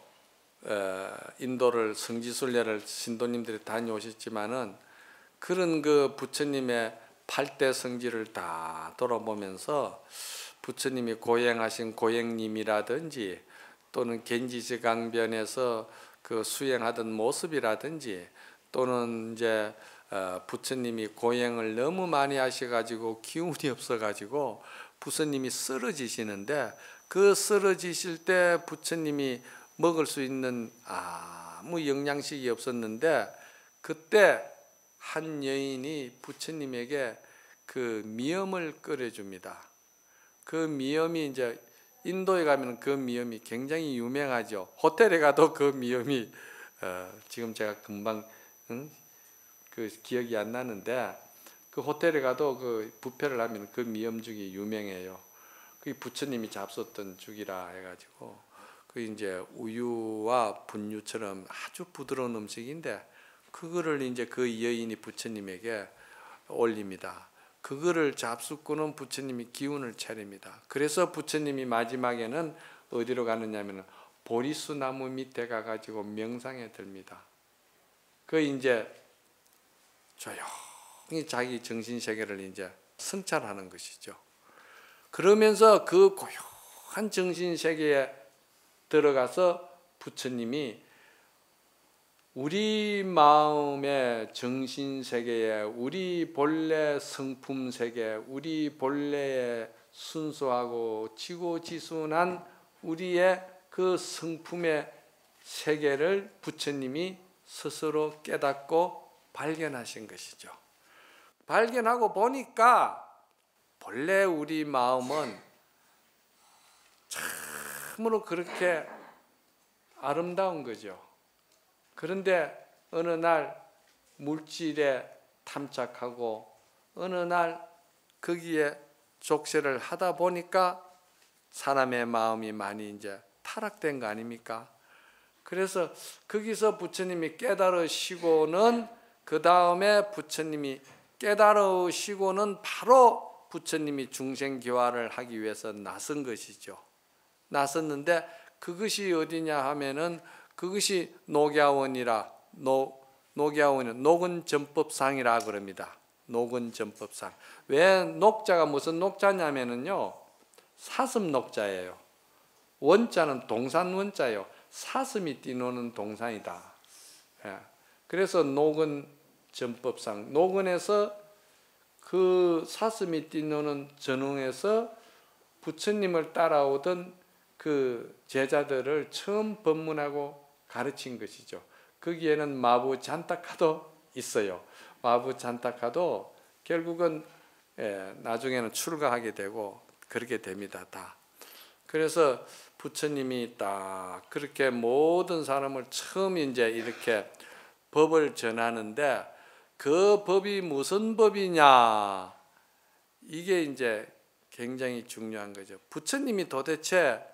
인도를 성지순례를 신도님들이 다녀오셨지만은 그런 그 부처님의 8대 성지를 다 돌아보면서 부처님이 고행하신 고행님이라든지 또는 겐지스 강변에서 그 수행하던 모습이라든지 또는 이제 부처님이 고행을 너무 많이 하셔가지고 기운이 없어가지고 부처님이 쓰러지시는데 그 쓰러지실 때 부처님이 먹을 수 있는 아무 영양식이 없었는데 그때 한 여인이 부처님에게 그 미염을 끓여줍니다. 그 미염이 이제 인도에 가면 그 미염이 굉장히 유명하죠. 호텔에 가도 그 미염이 지금 제가 금방 그 기억이 안 나는데 그 호텔에 가도 그 뷔페를 하면 그 미염죽이 유명해요. 그게 부처님이 잡섰던 죽이라 해가지고 그 이제 우유와 분유처럼 아주 부드러운 음식인데 그거를 이제 그 여인이 부처님에게 올립니다. 그거를 잡숫고는 부처님이 기운을 차립니다. 그래서 부처님이 마지막에는 어디로 가느냐면 보리수 나무 밑에 가가지고 명상에 듭니다. 그 이제 조용히 자기 정신 세계를 이제 성찰하는 것이죠. 그러면서 그 고요한 정신 세계에 들어가서 부처님이 우리 마음의 정신 세계에 우리 본래 성품 세계, 우리 본래의 순수하고 지고지순한 우리의 그 성품의 세계를 부처님이 스스로 깨닫고 발견하신 것이죠. 발견하고 보니까 본래 우리 마음은 참으로 그렇게 아름다운 거죠. 그런데 어느 날 물질에 탐착하고 어느 날 거기에 족쇄를 하다 보니까 사람의 마음이 많이 이제 타락된 거 아닙니까? 그래서 거기서 부처님이 깨달으시고는 그 다음에 부처님이 깨달으시고는 바로 부처님이 중생교화를 하기 위해서 나선 것이죠. 나섰는데 그것이 어디냐 하면은 그것이 녹야원이라 녹야원은 녹은전법상이라 그럽니다. 녹은전법상. 왜 녹자가 무슨 녹자냐면은요 사슴 녹자예요. 원자는 동산 원자예요. 사슴이 뛰노는 동산이다. 그래서 녹은전법상. 녹은에서 그 사슴이 뛰노는 전웅에서 부처님을 따라오던 그 제자들을 처음 법문하고 가르친 것이죠. 거기에는 마부 잔타카도 있어요. 마부 잔타카도 결국은 나중에는 출가하게 되고 그렇게 됩니다. 다. 그래서 부처님이 딱 그렇게 모든 사람을 처음 이제 이렇게 법을 전하는데 그 법이 무슨 법이냐 이게 이제 굉장히 중요한 거죠. 부처님이 도대체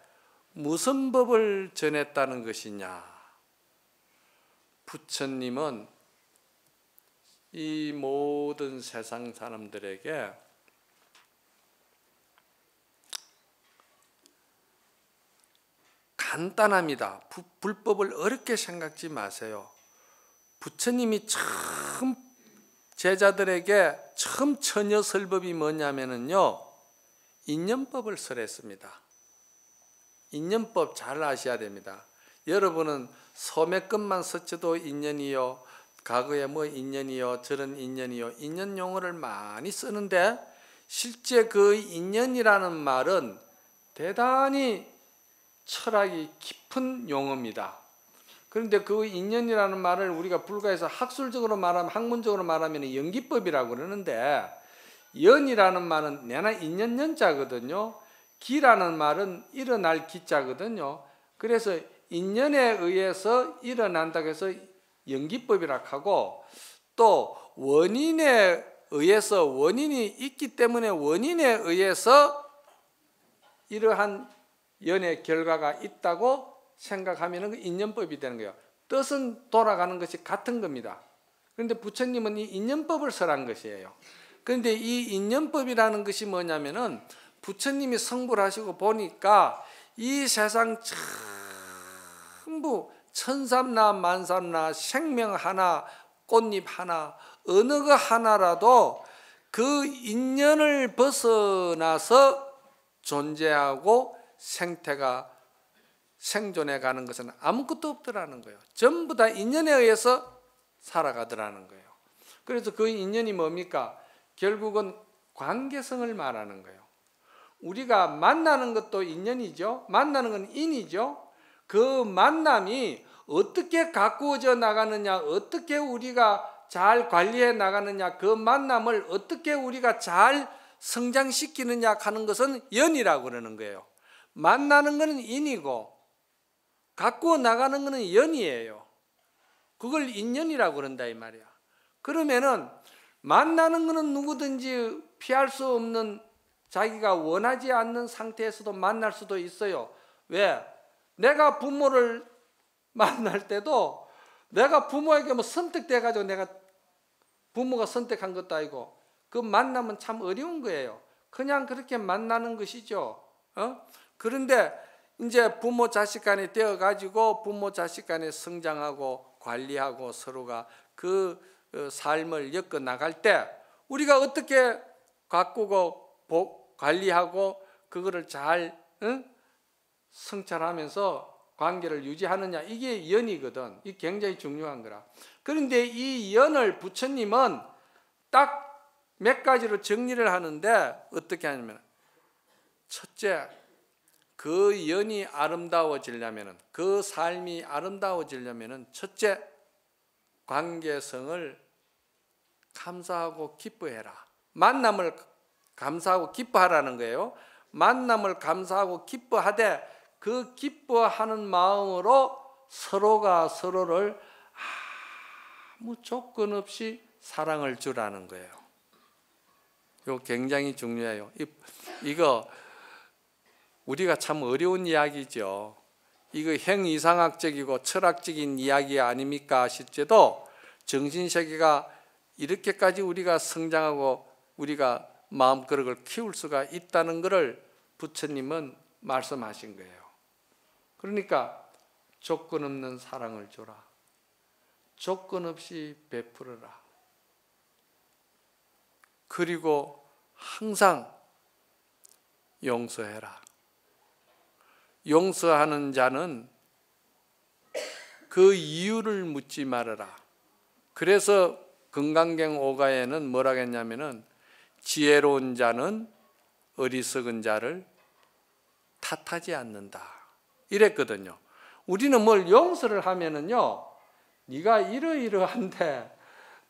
무슨 법을 전했다는 것이냐? 부처님은 이 모든 세상 사람들에게 간단합니다. 불법을 어렵게 생각지 마세요. 부처님이 처음 제자들에게 처음 처녀설법이 뭐냐면은요, 인연법을 설했습니다. 인연법 잘 아셔야 됩니다. 여러분은 소매끝만 스쳐도 인연이요, 과거에 뭐 인연이요 저런 인연이요 인연 용어를 많이 쓰는데 실제 그 인연이라는 말은 대단히 철학이 깊은 용어입니다. 그런데 그 인연이라는 말을 우리가 불가해서 학술적으로 말하면 학문적으로 말하면 연기법이라고 그러는데 연이라는 말은 내나 인연 연자거든요. 기라는 말은 일어날 기자거든요. 그래서 인연에 의해서 일어난다고 해서 연기법이라고 하고 또 원인에 의해서 원인이 있기 때문에 원인에 의해서 이러한 연의 결과가 있다고 생각하면 그 인연법이 되는 거예요. 뜻은 돌아가는 것이 같은 겁니다. 그런데 부처님은 이 인연법을 설한 것이에요. 그런데 이 인연법이라는 것이 뭐냐면은 부처님이 성불 하시고 보니까 이 세상 전부 천삼나 만삼나 생명 하나 꽃잎 하나 어느 거 하나라도 그 인연을 벗어나서 존재하고 생태가 생존해 가는 것은 아무것도 없더라는 거예요. 전부 다 인연에 의해서 살아가더라는 거예요. 그래서 그 인연이 뭡니까? 결국은 관계성을 말하는 거예요. 우리가 만나는 것도 인연이죠. 만나는 건 인이죠. 그 만남이 어떻게 가꾸어져 나가느냐, 어떻게 우리가 잘 관리해 나가느냐, 그 만남을 어떻게 우리가 잘 성장시키느냐 하는 것은 연이라고 그러는 거예요. 만나는 것은 인이고 가꾸어 나가는 것은 연이에요. 그걸 인연이라고 그런다 이 말이야. 그러면은 만나는 것은 누구든지 피할 수 없는 자기가 원하지 않는 상태에서도 만날 수도 있어요. 왜? 내가 부모를 만날 때도 내가 부모에게 뭐 선택돼 가지고 내가 부모가 선택한 것도 아니고 그 만남은 참 어려운 거예요. 그냥 그렇게 만나는 것이죠. 그런데 이제 부모 자식 간에 되어 가지고 부모 자식 간에 성장하고 관리하고 서로가 그 삶을 엮어 나갈 때 우리가 어떻게 가꾸고 관리하고 그거를 잘 성찰하면서 관계를 유지하느냐, 이게 연이거든. 이게 굉장히 중요한 거라. 그런데 이 연을 부처님은 딱 몇 가지로 정리를 하는데 어떻게 하냐면, 첫째, 그 연이 아름다워지려면, 그 삶이 아름다워지려면 첫째, 관계성을 감사하고 기뻐해라. 만남을 감사하고 기뻐하라는 거예요. 만남을 감사하고 기뻐하되 그 기뻐하는 마음으로 서로가 서로를 아무 조건 없이 사랑을 주라는 거예요. 이거 굉장히 중요해요. 이거 우리가 참 어려운 이야기죠. 이거 행이상학적이고 철학적인 이야기 아닙니까? 실제도 정신세계가 이렇게까지 우리가 성장하고 우리가 마음그릇을 키울 수가 있다는 것을 부처님은 말씀하신 거예요. 그러니까 조건 없는 사랑을 줘라. 조건 없이 베풀어라. 그리고 항상 용서해라. 용서하는 자는 그 이유를 묻지 말아라. 그래서 금강경 5가에는 뭐라고 했냐면은 지혜로운 자는 어리석은 자를 탓하지 않는다. 이랬거든요. 우리는 뭘 용서를 하면은요, 네가 이러이러한데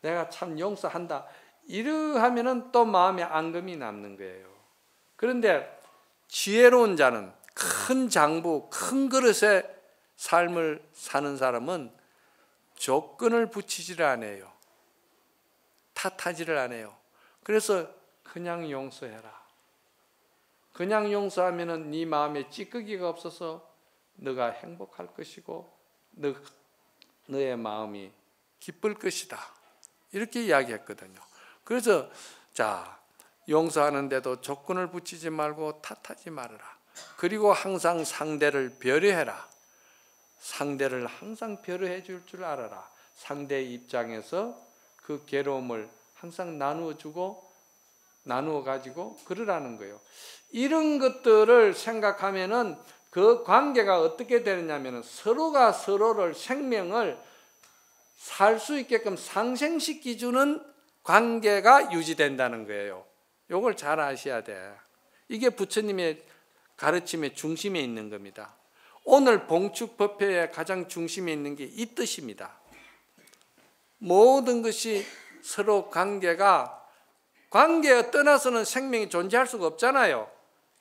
내가 참 용서한다. 이러하면은 또 마음에 앙금이 남는 거예요. 그런데 지혜로운 자는 큰 장부, 큰 그릇의 삶을 사는 사람은 조건을 붙이지를 않아요. 탓하지를 않아요. 그래서 그냥 용서해라. 그냥 용서하면은 네 마음에 찌꺼기가 없어서 너가 행복할 것이고 너의 마음이 기쁠 것이다. 이렇게 이야기했거든요. 그래서 자, 용서하는데도 조건을 붙이지 말고 탓하지 말아라. 그리고 항상 상대를 배려해라. 상대를 항상 배려해 줄 줄 알아라. 상대의 입장에서 그 괴로움을 항상 나누어 가지고 그러라는 거예요. 이런 것들을 생각하면은 그 관계가 어떻게 되느냐면은 서로가 서로를 생명을 살 수 있게끔 상생시켜주는 관계가 유지된다는 거예요. 이걸 잘 아셔야 돼. 이게 부처님의 가르침의 중심에 있는 겁니다. 오늘 봉축법회의 가장 중심에 있는 게 이 뜻입니다. 모든 것이 서로 관계에 떠나서는 생명이 존재할 수가 없잖아요.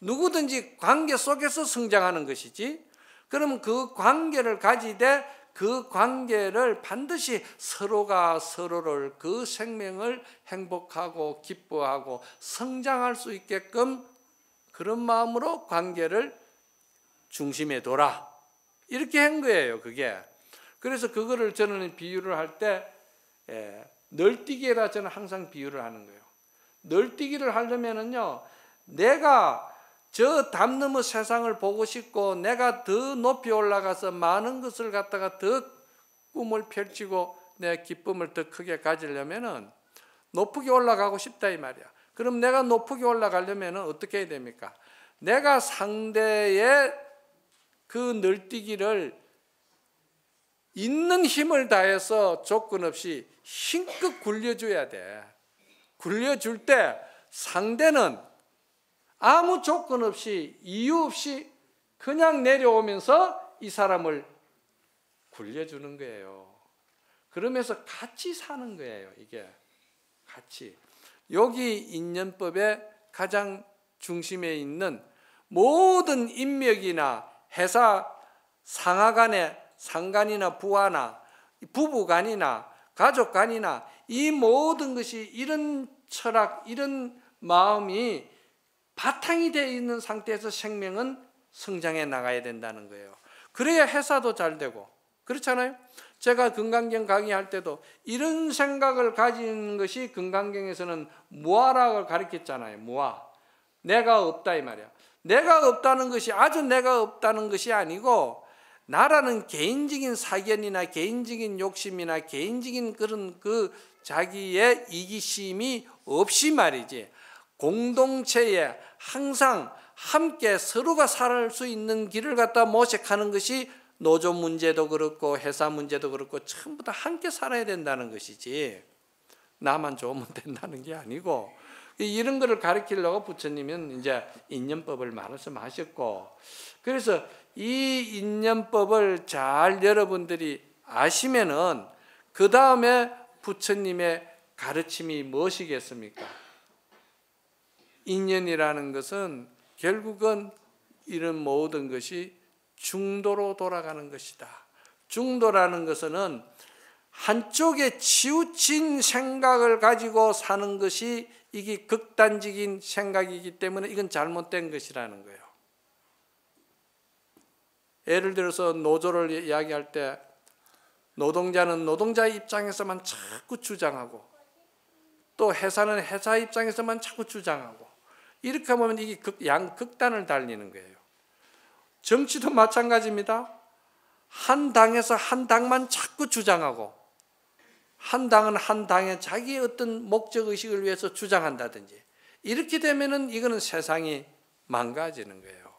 누구든지 관계 속에서 성장하는 것이지. 그러면 그 관계를 가지되 그 관계를 반드시 서로가 서로를 그 생명을 행복하고 기뻐하고 성장할 수 있게끔 그런 마음으로 관계를 중심에 둬라. 이렇게 한 거예요, 그게. 그래서 그거를 저는 비유를 할 때 널뛰기에다 저는 항상 비유를 하는 거예요. 널뛰기를 하려면은요, 내가 저 담 너머 세상을 보고 싶고 내가 더 높이 올라가서 많은 것을 갖다가 더 꿈을 펼치고 내 기쁨을 더 크게 가지려면은 높게 올라가고 싶다 이 말이야. 그럼 내가 높게 올라가려면은 어떻게 해야 됩니까? 내가 상대의 그 널뛰기를 있는 힘을 다해서 조건 없이 힘껏 굴려줘야 돼. 굴려줄 때 상대는 아무 조건 없이 이유 없이 그냥 내려오면서 이 사람을 굴려주는 거예요. 그러면서 같이 사는 거예요. 이게 같이. 여기 인연법의 가장 중심에 있는 모든 인맥이나 회사 상하 간의 상간이나 부하나 부부간이나 가족간이나 이 모든 것이 이런 철학, 이런 마음이 바탕이 되어 있는 상태에서 생명은 성장해 나가야 된다는 거예요. 그래야 회사도 잘 되고, 그렇잖아요. 제가 금강경 강의할 때도 이런 생각을 가지는 것이 금강경에서는 무아라고 가르쳤잖아요. 무아. 내가 없다 이 말이야. 내가 없다는 것이 아주 내가 없다는 것이 아니고, 나라는 개인적인 사견이나 개인적인 욕심이나 개인적인 그런 그 자기의 이기심이 없이 말이지, 공동체에 항상 함께 서로가 살 수 있는 길을 갖다 모색하는 것이 노조 문제도 그렇고 회사 문제도 그렇고 전부 다 함께 살아야 된다는 것이지, 나만 좋으면 된다는 게 아니고, 이런 거를 가르치려고 부처님은 이제 인연법을 말씀하셨고, 그래서 이 인연법을 잘 여러분들이 아시면은 그 다음에 부처님의 가르침이 무엇이겠습니까? 인연이라는 것은 결국은 이런 모든 것이 중도로 돌아가는 것이다. 중도라는 것은 한쪽에 치우친 생각을 가지고 사는 것이 이게 극단적인 생각이기 때문에 이건 잘못된 것이라는 거예요. 예를 들어서 노조를 이야기할 때 노동자는 노동자의 입장에서만 자꾸 주장하고, 또 회사는 회사 입장에서만 자꾸 주장하고, 이렇게 보면 이게 양극단을 달리는 거예요. 정치도 마찬가지입니다. 한 당에서 한 당만 자꾸 주장하고, 한 당은 한 당의 자기의 어떤 목적의식을 위해서 주장한다든지, 이렇게 되면은 이거는 세상이 망가지는 거예요.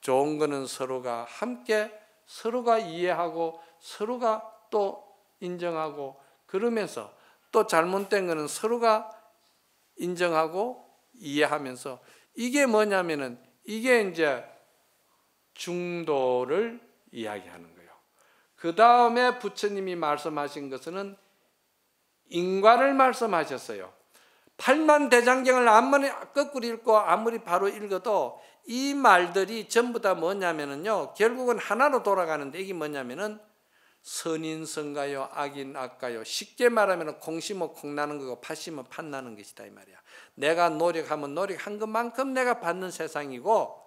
좋은 거는 서로가 함께 서로가 이해하고 서로가 또 인정하고, 그러면서 또 잘못된 거는 서로가 인정하고 이해하면서, 이게 뭐냐면은 이게 이제 중도를 이야기하는 거예요. 그 다음에 부처님이 말씀하신 것은 인과를 말씀하셨어요. 팔만대장경을 아무리 거꾸로 읽고 아무리 바로 읽어도 이 말들이 전부 다 뭐냐면은요, 결국은 하나로 돌아가는데, 이게 뭐냐면은 선인선가요, 악인악가요. 쉽게 말하면 콩 심어 콩 나는 거고 팥 심어 팥 나는 것이다 이 말이야. 내가 노력하면 노력한 것만큼 내가 받는 세상이고,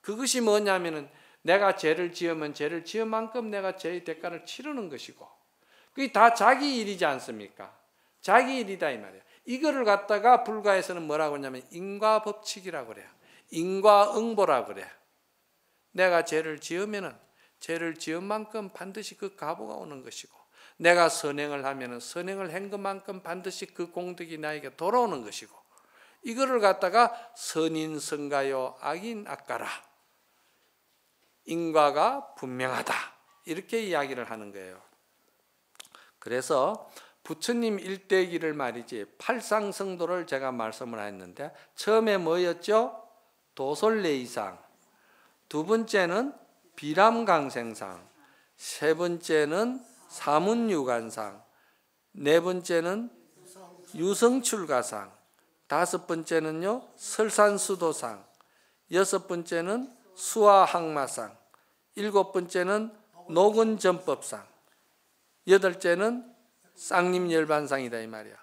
그것이 뭐냐면은 내가 죄를 지으면 죄를 지은 만큼 내가 죄의 대가를 치르는 것이고, 그게 다 자기 일이지 않습니까? 자기 일이다 이 말이야. 이거를 갖다가 불가에서는 뭐라고 하냐면 인과법칙이라고 그래요. 인과응보라고 그래. 내가 죄를 지으면은 죄를 지은 만큼 반드시 그 가보가 오는 것이고, 내가 선행을 하면은 선행을 한 것만큼 반드시 그 공덕이 나에게 돌아오는 것이고, 이거를 갖다가 선인선가요, 악인악가라, 인과가 분명하다, 이렇게 이야기를 하는 거예요. 그래서 부처님 일대기를 말이지 팔상성도를 제가 말씀을 했는데 처음에 뭐였죠? 도솔레이상, 두 번째는 비람강생상, 세 번째는 사문유관상, 네 번째는 유성출가상, 다섯 번째는요 설산수도상, 여섯 번째는 수화항마상, 일곱 번째는 노근전법상, 여덟째는 쌍림열반상이다 이 말이야.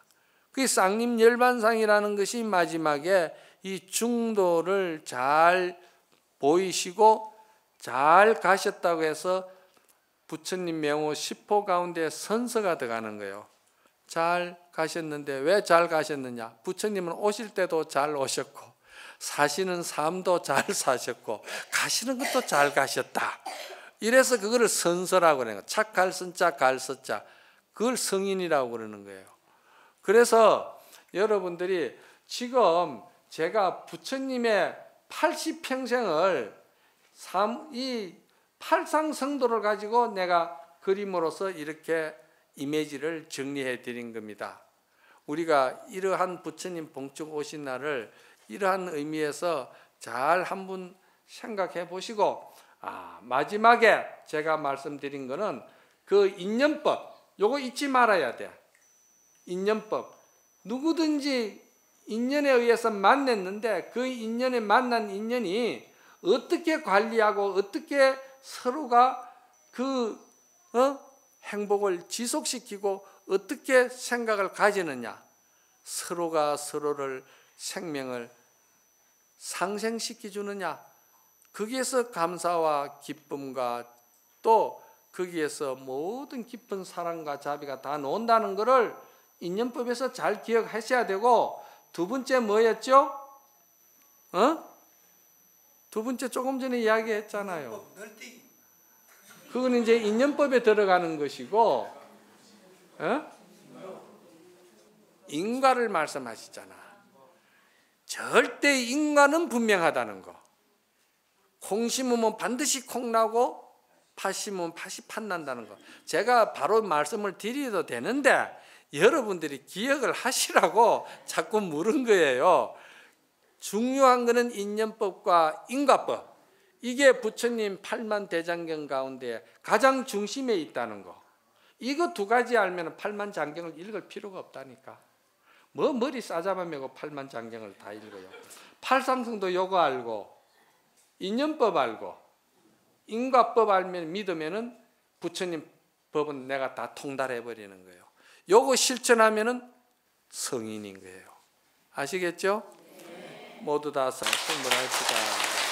그 쌍림열반상이라는 것이 마지막에 이 중도를 잘 보이시고 잘 가셨다고 해서 부처님 명호 10호 가운데 선서가 들어가는 거예요. 잘 가셨는데 왜 잘 가셨느냐? 부처님은 오실 때도 잘 오셨고 사시는 삶도 잘 사셨고 가시는 것도 잘 가셨다. 이래서 그거를 선서라고 그러는 거예요. 착갈 선자 갈서자, 그걸 성인이라고 그러는 거예요. 그래서 여러분들이 지금 제가 부처님의 80평생을 이 팔상성도를 가지고 내가 그림으로써 이렇게 이미지를 정리해 드린 겁니다. 우리가 이러한 부처님 봉축 오신 날을 이러한 의미에서 잘 한번 생각해 보시고, 마지막에 제가 말씀드린 거는 그 인연법, 요거 잊지 말아야 돼. 인연법. 누구든지 인연에 의해서 만났는데 그 인연에 만난 인연이 어떻게 관리하고 어떻게 서로가 그 행복을 지속시키고 어떻게 생각을 가지느냐. 서로가 서로를 생명을 상생시켜 주느냐. 거기에서 감사와 기쁨과 또 거기에서 모든 깊은 사랑과 자비가 다 나온다는 것을 인연법에서 잘 기억하셔야 되고, 두 번째 뭐였죠? 두 번째 조금 전에 이야기했잖아요. 그건 이제 인연법에 들어가는 것이고, 인과를 말씀하시잖아. 절대 인과는 분명하다는 거. 콩 심으면 반드시 콩 나고 팥 심으면 팥이 팥 난다는 거. 제가 바로 말씀을 드려도 되는데 여러분들이 기억을 하시라고 자꾸 물은 거예요. 중요한 것은 인연법과 인과법. 이게 부처님 8만대장경 가운데 가장 중심에 있다는 거. 이거 두 가지 알면 8만장경을 읽을 필요가 없다니까. 뭐 머리 싸잡아매고 8만장경을 다 읽어요. 팔상성도 요거 알고 인연법 알고 인과법 알면 믿으면은 부처님 법은 내가 다 통달해 버리는 거예요. 요거 실천하면은 성인인 거예요. 아시겠죠? 모두 다 선물합시다.